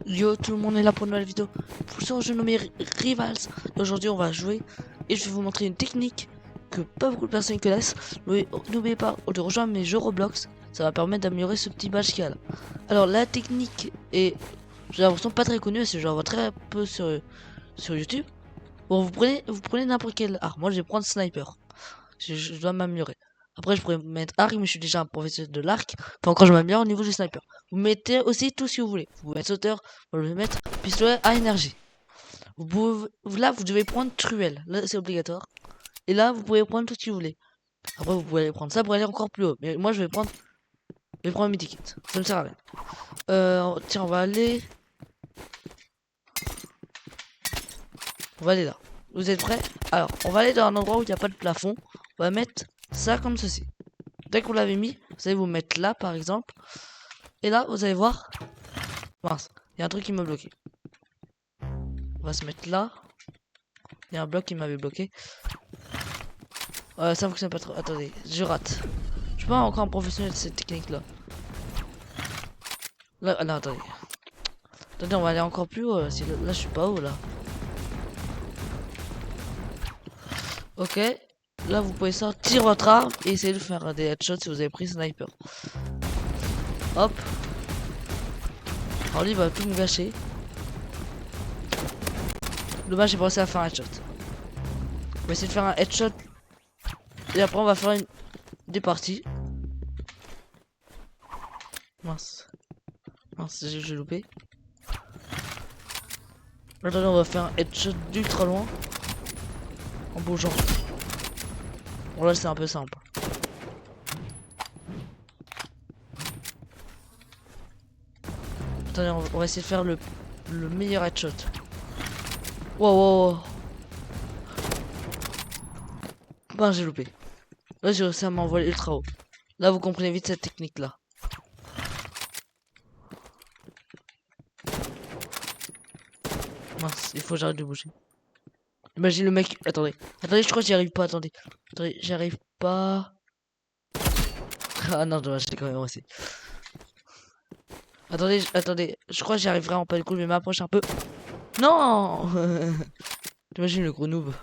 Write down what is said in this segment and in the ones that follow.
Yo, tout le monde est là pour une nouvelle vidéo. Pour ce jeu nommé Rivals. Aujourd'hui, on va jouer et je vais vous montrer une technique que pas beaucoup de personnes connaissent. Mais n'oubliez pas de rejoindre mes jeux Roblox. Ça va permettre d'améliorer ce petit badge qu'il y a là. Alors, la technique est, j'ai l'impression, pas très connue parce que j'en vois très peu sur YouTube. Bon, vous prenez n'importe quelle arme. Moi, je vais prendre sniper. Je dois m'améliorer. Après, je pourrais mettre arc, mais je suis déjà un professionnel de l'arc. Enfin, encore, je m'améliore au niveau du sniper. Vous mettez aussi tout ce que vous voulez. Vous pouvez mettre sauteur, vous pouvez mettre pistolet à énergie. Là, vous devez prendre truelle. Là, c'est obligatoire. Et là, vous pouvez prendre tout ce que vous voulez. Après, vous pouvez aller prendre ça pour aller encore plus haut. Mais moi, je vais prendre Medikit. Ça me sert à rien. Tiens, on va aller là. Vous êtes prêts? Alors, on va aller dans un endroit où il n'y a pas de plafond. On va mettre ça comme ceci. Dès que vous l'avez mis, vous allez vous mettre là, par exemple. Et là, vous allez voir. Mince, il y a un truc qui m'a bloqué. On va se mettre là. Il y a un bloc qui m'avait bloqué. Ça fonctionne pas trop. Attendez, je rate. Je suis pas encore un professionnel de cette technique là. Là, non, attendez. Attendez, on va aller encore plus haut. Là, je suis pas haut là. Ok. Là, vous pouvez sortir votre arme et essayer de faire des headshots si vous avez pris sniper. Hop. Alors lui, il va tout me gâcher. Dommage, j'ai pensé à faire un headshot. On va essayer de faire un headshot. Et après, on va faire des parties. Mince. Mince, j'ai loupé. Attendez, on va faire un headshot d'ultra loin. En bougeant. Bon, là, c'est un peu simple. Attendez, on va essayer de faire le meilleur headshot. Wow, wow, wow. Ben, j'ai loupé. Là, j'ai réussi à m'envoler ultra haut. Là, vous comprenez vite cette technique-là. Mince, il faut que j'arrête de bouger. Imagine le mec. Attendez. Attendez, je crois que j'y arrive pas. Attendez. Attendez, j'y arrive pas. Ah non, dommage, j'ai quand même réussi. Attendez, attendez. Je crois que j'y arrive vraiment pas du coup, mais m'approche un peu. Non. T'imagines le gros noob.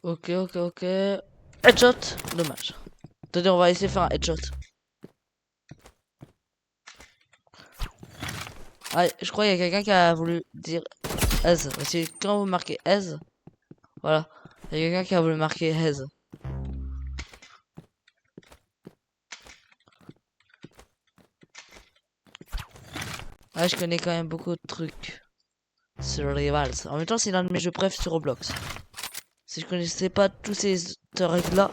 Ok, ok, ok. Headshot. Dommage. Attendez, on va essayer de faire un headshot. Ah, je crois qu'il y a quelqu'un qui a voulu dire Ez. C'est quand vous marquez Ez. Voilà. Il y a quelqu'un qui a voulu marquer Ez. Ah, je connais quand même beaucoup de trucs sur Rivals. En même temps, c'est l'un de mes jeux préfs sur Roblox. Si je connaissais pas tous ces règles là.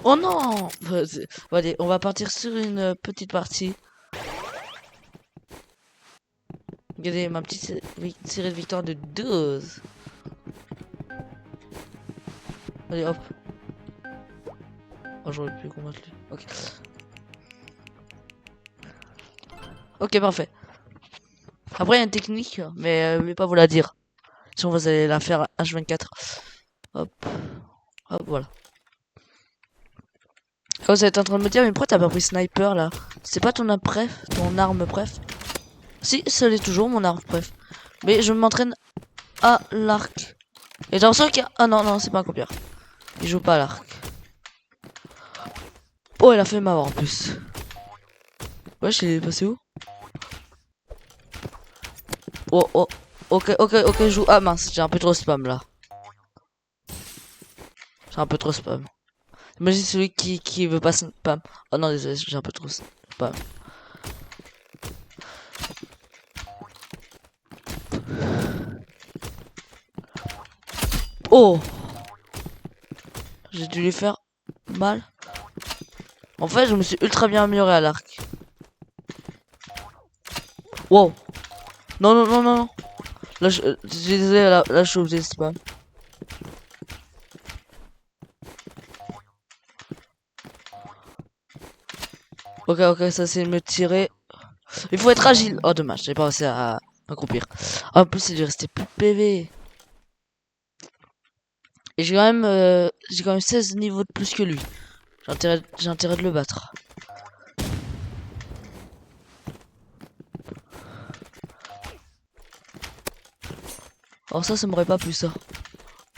Oh non! Allez, on va partir sur une petite partie. Regardez ma petite série de victoire de 12. Allez hop. Oh, j'aurais pu combattre lui. Ok. Ok, parfait. Après, il y a une technique, mais je vais pas vous la dire. Sinon, vous allez la faire H24. Hop. Hop, voilà. Oh, vous êtes en train de me dire, mais pourquoi t'as pas pris sniper là? C'est pas ton arme préf? Ton arme préf? Si, ça l'est toujours mon arme préf. Mais je m'entraîne à l'arc. Et j'ai l'impression qu'il y a... Ah non, non, c'est pas un copieur. Il joue pas à l'arc. Oh, elle a fait m'avoir en plus. Wesh, il est passé où? Oh, oh. Ok, ok, ok, je joue. Ah mince, j'ai un peu trop spam là. J'ai un peu trop spam. Imagine celui qui veut pas spam. Oh non, désolé, j'ai un peu trop spam. Oh! J'ai dû lui faire mal. En fait, je me suis ultra bien amélioré à l'arc. Wow! Non, non, non, non, non. Là, j'ai désolé, là, je suis obligé de spam. Ok, ok, ça c'est me tirer. Il faut être agile. Oh, dommage, j'ai pas réussi à m'accroupir. En plus, il lui restait plus de PV. Et j'ai quand même 16 niveaux de plus que lui. J'ai intérêt de le battre. Oh, ça m'aurait pas plu, ça.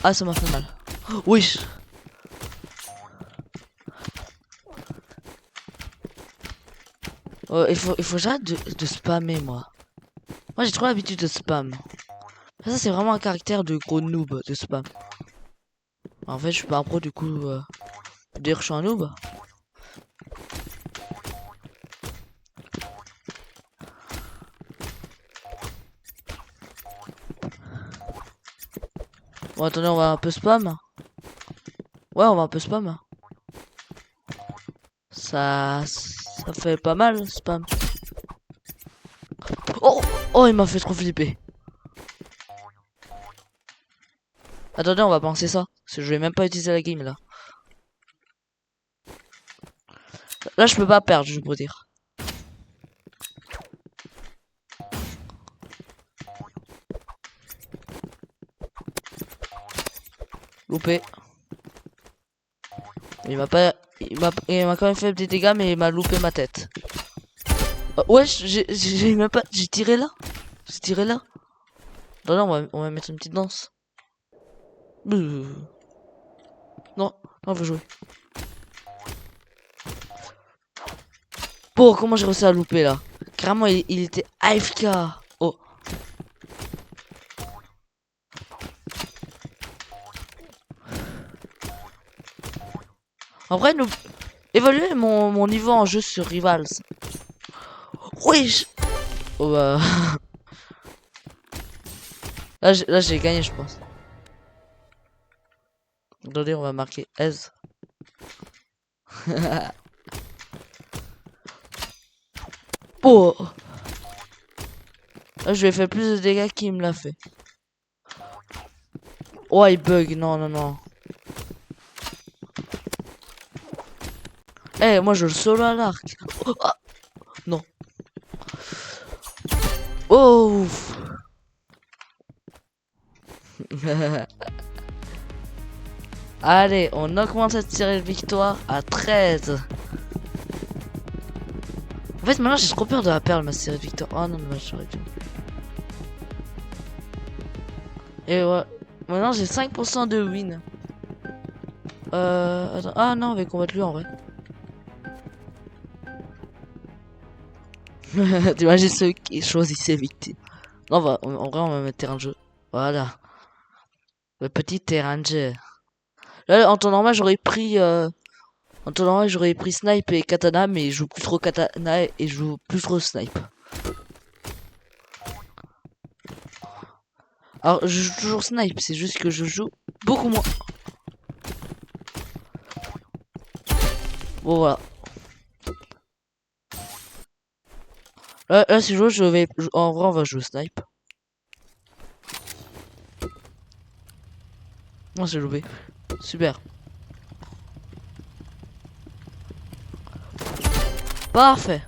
Ah, ça m'a fait mal. Oui. Il faut que j'arrête de spammer, moi. Moi, j'ai trop l'habitude de spam. Ça, c'est vraiment un caractère de gros noob de spam. En fait, je suis pas un pro, du coup. Dire que je suis un noob. Bon, attendez, on va un peu spam. Ouais, on va un peu spam. Ça fait pas mal, spam. Oh, oh, il m'a fait trop flipper. Attendez, on va penser ça. Parce que je vais même pas utiliser la game là. Là, je peux pas perdre, je peux dire. Loupé. Il m'a pas. Il m'a quand même fait des dégâts, mais il m'a loupé ma tête. Ouais, j'ai même pas. J'ai tiré là. J'ai tiré là. Non, non, on va mettre une petite danse. Non, non, on veut jouer. Bon, comment j'ai réussi à louper là? Carrément, il était AFK. Oh. En vrai, nous. Évaluer mon niveau en jeu sur Rivals. Oui. Oh bah. Là, j'ai gagné, je pense. Attendez, on va marquer Ez. Oh. Là, je lui ai fait plus de dégâts qu'il me l'a fait. Oh, il bug. Non, non, non. Eh, moi, je le solo à l'arc. Oh, ah. Non. Oh. Allez, on augmente cette série de victoire à 13. En fait, maintenant, j'ai trop peur de la perdre, ma série de victoire. Oh non, dommage, j'aurais dû. Et ouais. Maintenant, j'ai 5% de win. Attends. Ah non, on va combattre lui en vrai. T'imagines ceux qui choisissent ses victimes. Non, en vrai, on va mettre terrain de jeu. Voilà. Le petit terrain de jeu. Là, en temps normal, en temps normal, j'aurais pris snipe et katana, mais je joue plus trop katana et je joue plus trop snipe. Alors, je joue toujours snipe, c'est juste que je joue beaucoup moins. Bon, voilà. Là si je joue, en vrai, on va jouer snipe. Non, c'est loupé. Super. Parfait.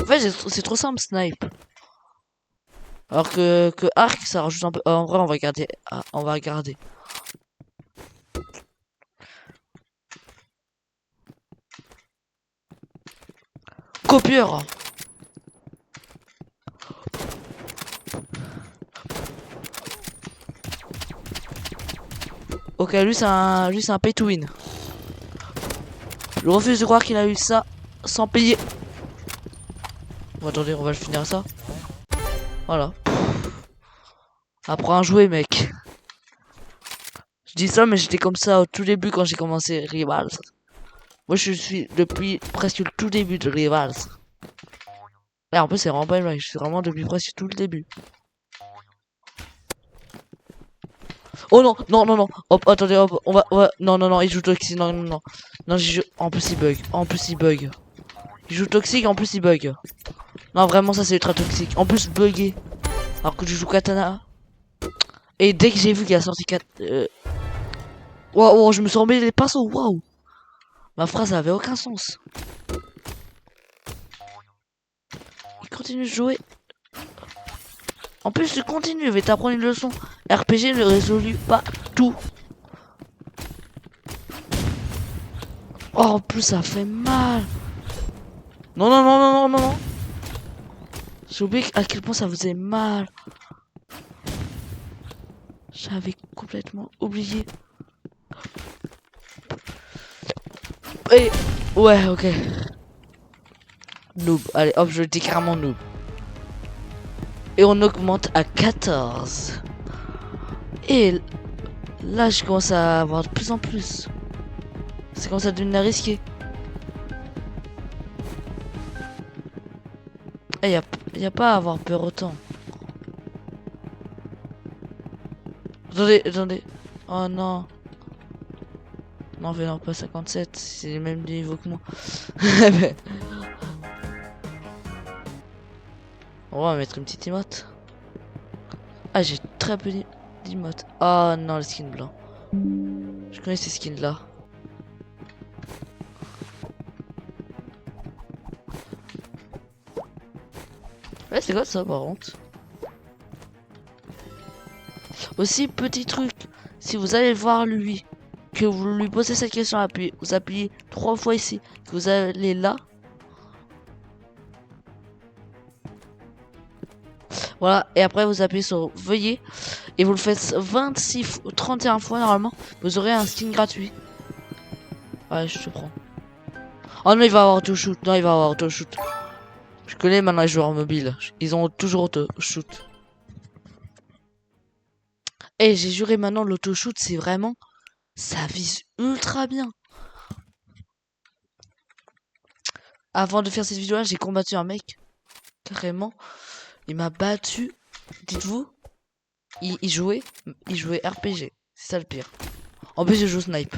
En fait, c'est trop simple, snipe. Alors que arc, ça rajoute un peu. En vrai, on va garder. Ah, on va garder. Copieur. Ok, lui c'est un pay to win. Je refuse de croire qu'il a eu ça sans payer. Bon, attendez, on va le finir à ça. Voilà. Apprends à jouer, mec. Je dis ça, mais j'étais comme ça au tout début quand j'ai commencé Rivals. Moi, je suis depuis presque le tout début de Rivals. Et en plus, c'est vraiment pas une blague. Je suis vraiment depuis presque tout le début. Oh non, non, non, non. Hop, attendez, hop, non, non, non, il joue toxique. Non, non, non. Non, en plus, il bug. En plus, il bug. Il joue toxique, en plus, il bug. Non, vraiment, ça, c'est ultra toxique. En plus, bugué. Alors que je joue katana. Et dès que j'ai vu qu'il a sorti waouh, je me suis emmêlé les pinceaux. Waouh. Ma phrase avait aucun sens. continue de jouer. En plus, tu continues, je vais t'apprendre une leçon. RPG ne résout pas tout. Oh, en plus, ça fait mal. Non, non, non, non, non, non, non. J'ai oublié à quel point ça faisait mal. J'avais complètement oublié. Et... ouais, ok. Noob. Allez, hop, je dis carrément noob. Et on augmente à 14. Et là, je commence à avoir de plus en plus. Ça commence à devenir risqué. Et y a pas à avoir peur autant. Attendez, attendez. Oh non. Non, mais non, pas 57. C'est le même niveau que moi. On va mettre une petite emote. Ah, j'ai très peu d'emotes. Oh non, le skin blanc. Je connais ces skins là. Ouais, c'est quoi ça par contre? Aussi, petit truc. Si vous allez voir lui, que vous lui posez cette question, vous appuyez 3 fois ici, que vous allez là. Voilà, et après vous appuyez sur veuillez. Et vous le faites 26 ou 31 fois normalement. Vous aurez un skin gratuit. Ouais, je te prends. Oh non, il va avoir auto-shoot. Non, il va avoir auto-shoot. Je connais maintenant les joueurs mobiles. Ils ont toujours auto-shoot. Et j'ai juré maintenant, l'auto-shoot, c'est vraiment... ça vise ultra bien. Avant de faire cette vidéo-là, j'ai combattu un mec. Carrément. Il m'a battu. Dites-vous. Il jouait RPG. C'est ça le pire. En plus, je joue snipe.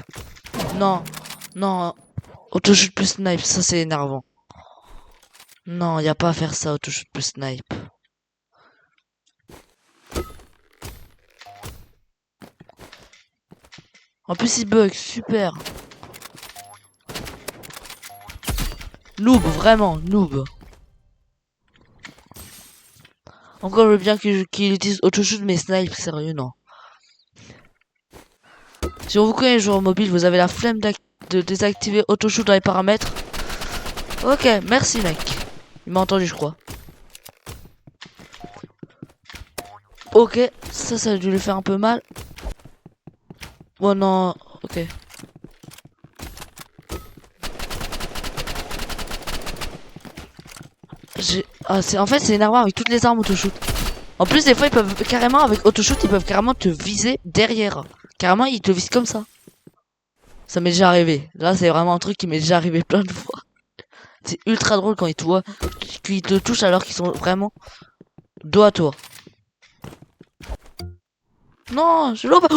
Non. Non. Auto-shoot plus snipe, ça c'est énervant. Non, y a pas à faire ça, auto-shoot plus snipe. En plus, il bug, super. Noob, vraiment, noob. Encore je veux bien qu'il utilise auto-shoot, mais snipe, sérieux, non. Si on vous connaît les joueurs mobiles, vous avez la flemme de désactiver auto-shoot dans les paramètres. Ok, merci mec. Il m'a entendu, je crois. Ok, ça a dû lui faire un peu mal. Oh non, ok. En fait, c'est énervant avec toutes les armes auto-shoot. En plus, des fois, ils peuvent carrément, avec auto-shoot, ils peuvent carrément te viser derrière. Carrément, ils te visent comme ça. Ça m'est déjà arrivé. Là, c'est vraiment un truc qui m'est déjà arrivé plein de fois. C'est ultra drôle quand ils te voient, qu'ils te touchent alors qu'ils sont vraiment dos à toi. Non, je l'ouvre.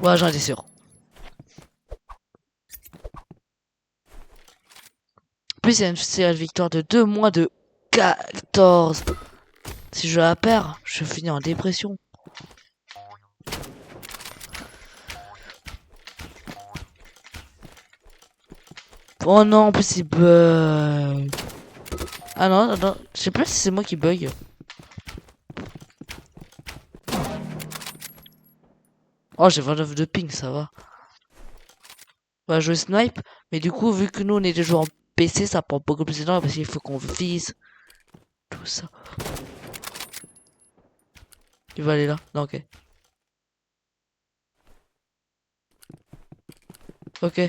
Ouais, j'en étais sûr. En plus, il y a une série de victoire de 2 mois de 14. Si je la perds, je finis en dépression. Oh non, en plus il bug. Ah non, non, je sais pas si c'est moi qui bug. Oh, j'ai 29 de ping, ça va. On va jouer snipe, mais du coup, vu que nous on est des joueurs en PC, ça prend beaucoup plus de temps parce qu'il faut qu'on vise tout ça. Il va aller là? Non, ok. Ok.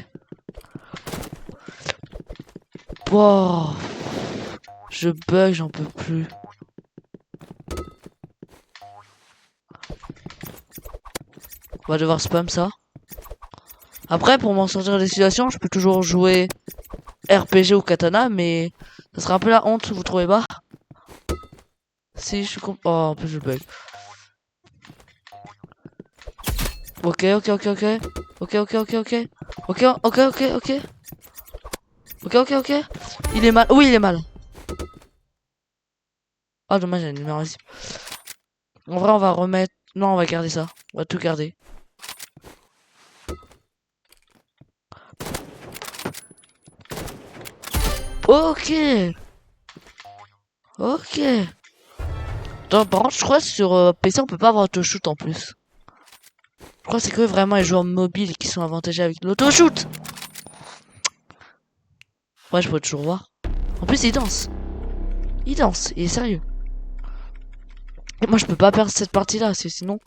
Wow. Je bug, j'en peux plus. On va devoir spam ça. Après, pour m'en sortir des situations, je peux toujours jouer RPG ou katana, mais ça sera un peu la honte, vous trouvez pas? Si, je suis oh, en plus je bug. Ok, ok, ok, ok. Ok, ok, ok, ok. Ok, ok, ok, ok. Ok, ok, ok. Il est mal. Oui, il est mal. Ah, dommage, il y a une numéro ici. En vrai, on va remettre... non, on va garder ça. On va tout garder. Ok. Ok. Attends, par contre, je crois que sur PC, on peut pas avoir auto-shoot en plus. Je crois que c'est que vraiment les joueurs mobiles qui sont avantagés avec l'auto-shoot. Ouais, je pourrais toujours voir. En plus, il danse. Il danse, il est sérieux. Et moi, je peux pas perdre cette partie-là, parce que sinon,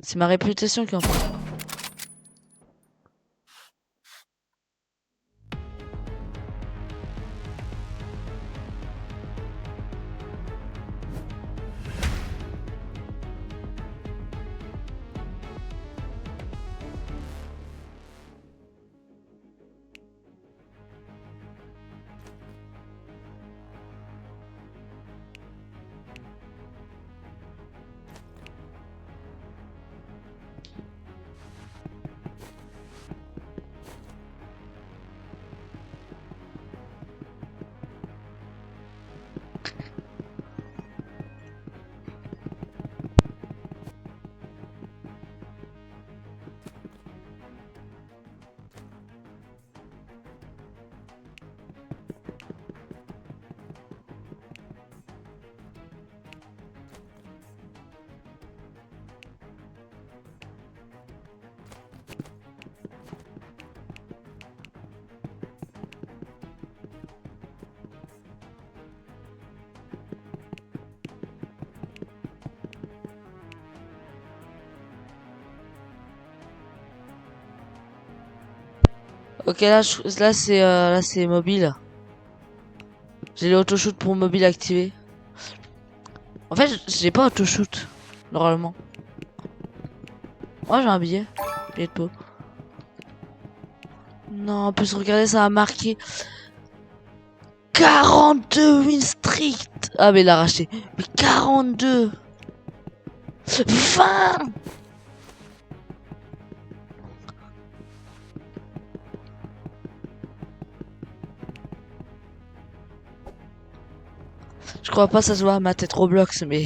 c'est ma réputation qui en prend. Ok, là c'est mobile. J'ai l'auto-shoot pour mobile activé. En fait, j'ai pas auto-shoot, normalement. Moi, j'ai un billet. Billet de peau. Non, en plus, regardez, ça a marqué 42 win streak. Ah, mais il l'a racheté. Mais 42. 20. Je crois pas ça se voit à ma tête Roblox, mais...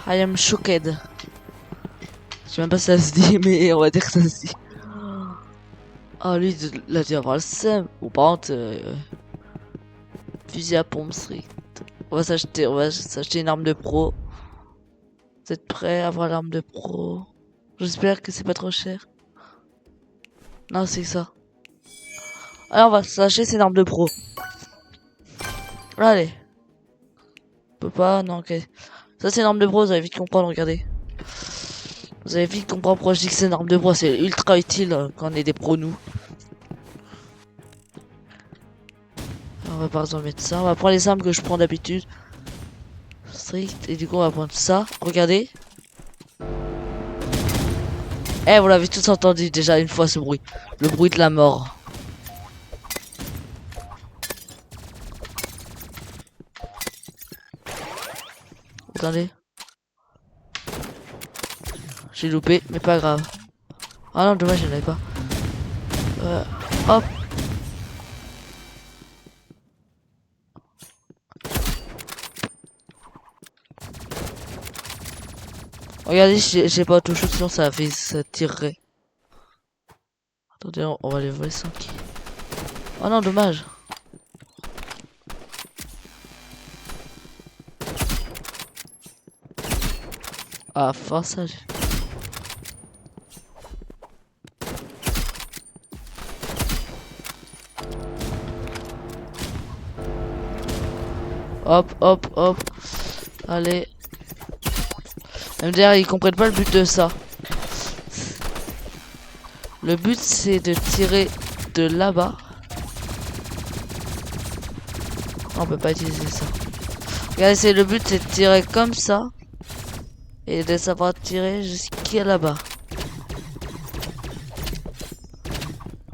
I am shocked. Je sais même pas si ça se dit, mais on va dire que ça se dit. Ah, lui, il a dû avoir le seum. Ou par contre, fusil à pompe strict. On va s'acheter une arme de pro. Vous êtes prêts à avoir l'arme de pro? J'espère que c'est pas trop cher. Non, c'est ça. Alors, on va s'acheter une arme de pro. Allez. On peut pas, non, ok. Ça, c'est une arme de pro, vous allez vite comprendre, regardez. Vous allez vite comprendre pourquoi je dis que c'est une arme de pro. C'est ultra utile quand on est des pros, nous. On va par exemple mettre ça. On va prendre les armes que je prends d'habitude. Strict. Et du coup, on va prendre ça. Regardez. Eh, vous l'avez tous entendu déjà une fois ce bruit. Le bruit de la mort. Attendez. J'ai loupé, mais pas grave. Ah non, dommage, je n'avais pas. Hop. Regardez, j'ai pas auto-shoot, sinon ça tirerait. Attendez, on va les voler 5. Oh non, dommage. Ah, forçage. Hop, hop, hop. Allez. MDR, ils comprennent pas le but de ça. Le but, c'est de tirer de là-bas. On peut pas utiliser ça. Regardez, le but, c'est de tirer comme ça. Et de savoir tirer jusqu'à là-bas.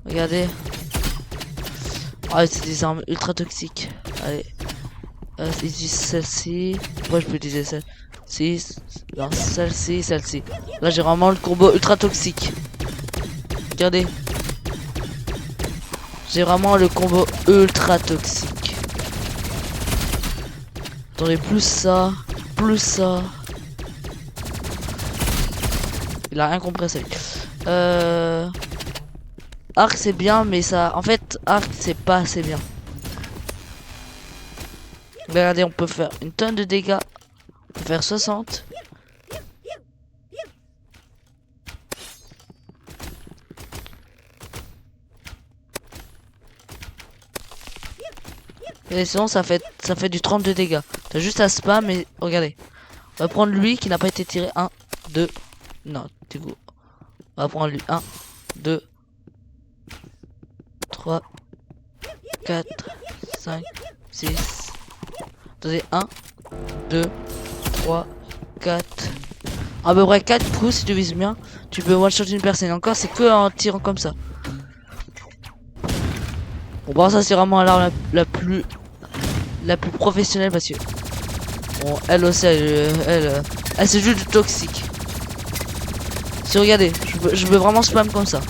Regardez. Ah, c'est des armes ultra toxiques. Allez. Utilise celle-ci. Moi, je peux utiliser celle-ci. Non, celle-ci, celle-ci. Là, j'ai vraiment le combo ultra toxique. Regardez. J'ai vraiment le combo ultra toxique. Attendez, plus ça. Plus ça. Il a rien compris ça. Arc c'est bien, mais ça. En fait, arc c'est pas assez bien. Regardez, on peut faire une tonne de dégâts. On peut faire 60. Et sinon ça fait du 32 dégâts. T'as juste à spam et regardez. On va prendre lui qui n'a pas été tiré. 1, 2. Non, du coup. On va prendre lui. 1, 2, 3, 4, 5, 6. Attendez, 1, 2, 3, 4. À peu près 4 coups si tu vises bien. Tu peux one-shot une personne. Encore, c'est que en tirant comme ça. Bon, ça c'est vraiment l'arme la plus professionnelle parce que bon, elle aussi elle c'est juste du toxique. Si regardez, je veux vraiment spam comme ça.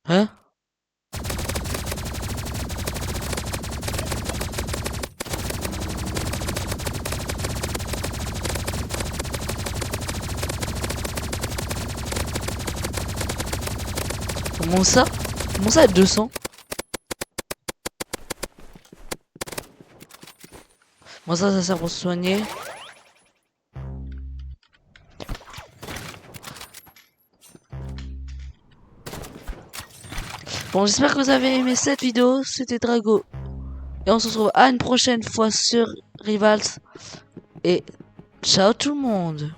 Hein? Comment ça? Comment ça à 200? Bon ça sert pour se soigner. Bon j'espère que vous avez aimé cette vidéo. C'était Drago. Et on se retrouve à une prochaine fois sur Rivals. Et ciao tout le monde.